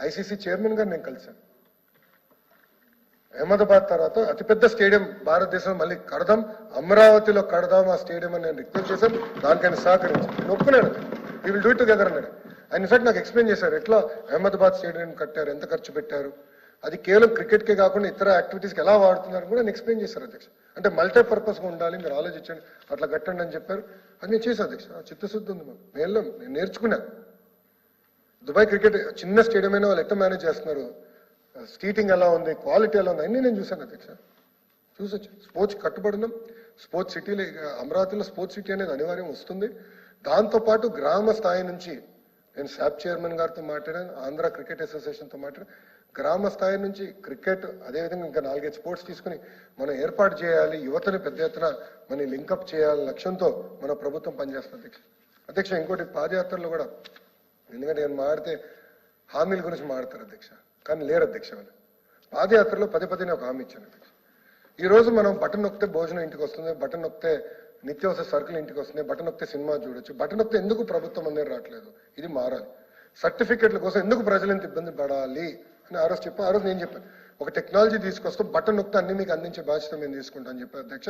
ICC chairman గారు నేను కలిశాను. అహ్మదాబాద్ తర్వాత అతిపెద్ద స్టేడియం భారతదేశం మళ్ళీ కడదాం, అమరావతిలో కడదాం ఆ స్టేడియం అని నేను రిక్వెస్ట్ చేశాను. దానికైనా సహకరించాను. నేను ఒప్పుకున్నాడు. We will do it together అన్నాడు. ఆయన ఇన్ఫాక్ట్ నాకు ఎక్స్ప్లెయిన్ చేశారు ఎట్లా అహ్మదాబాద్ స్టేడియం కట్టారు, ఎంత ఖర్చు పెట్టారు, అది కేవలం క్రికెట్కే కాకుండా ఇతర యాక్టివిటీస్కి ఎలా వాడుతున్నారు కూడా నేను ఎక్స్ప్లెయిన్ చేశారు అధ్యక్ష. అంటే మల్టీపర్పస్గా ఉండాలి, మీరు ఆలోచించండి, అట్లా కట్టండి అని చెప్పారు. అది నేను చేశాను అధ్యక్ష. చిత్తశుద్ధి ఉంది మాకు. నేను నేర్చుకున్నా. దుబాయ్ క్రికెట్ చిన్న స్టేడియం అయినా వాళ్ళు ఎట్లా మేనేజ్ చేస్తున్నారు, స్కీటింగ్ ఎలా ఉంది, క్వాలిటీ ఎలా ఉంది అన్నీ నేను చూశాను అధ్యక్ష. చూసొచ్చు. స్పోర్ట్స్ కట్టుబడినాం. స్పోర్ట్స్ సిటీలో అమరావతిలో స్పోర్ట్స్ సిటీ అనేది అనివార్యం వస్తుంది. దాంతోపాటు గ్రామ స్థాయి నుంచి నేను శాప్ చైర్మన్ గారితో మాట్లాడాను, ఆంధ్ర క్రికెట్ అసోసియేషన్తో మాట్లాడాను. గ్రామ స్థాయి నుంచి క్రికెట్ అదేవిధంగా ఇంకా 4-5 స్పోర్ట్స్ తీసుకుని మనం ఏర్పాటు చేయాలి, యువతని పెద్ద ఎత్తున మనం లింకప్ చేయాలి లక్ష్యంతో మన ప్రభుత్వం పనిచేస్తుంది అధ్యక్ష. అధ్యక్ష ఇంకోటి పాదయాత్రలో కూడా, ఎందుకంటే నేను మాడితే హామీల గురించి మాడతారు అధ్యక్ష, కానీ లేరు అధ్యక్ష. వాళ్ళు పాదయాత్రలో పదే నేను ఒక హామీ ఇచ్చాను అధ్యక్ష. ఈ రోజు మనం బటన్ నొక్కితే భోజనం ఇంటికి వస్తుంది, బటన్ నొక్కితే నిత్యావసర సరుకులు ఇంటికి వస్తున్నాయి, బటన్ నొక్కితే సినిమా చూడొచ్చు, బటన్ నొక్కితే ఎందుకు ప్రభుత్వం అనేది రావట్లేదు, ఇది మారాలి. సర్టిఫికెట్ల కోసం ఎందుకు ప్రజలు ఎంత ఇబ్బంది పడాలి అని ఆ రోజు చెప్పాను. ఆ రోజు నేను చెప్పాను, ఒక టెక్నాలజీ తీసుకొస్తాం, బటన్ నొక్కితే అన్ని మీకు అందించే బాధ్యత మేము తీసుకుంటాం అని చెప్పాను అధ్యక్ష.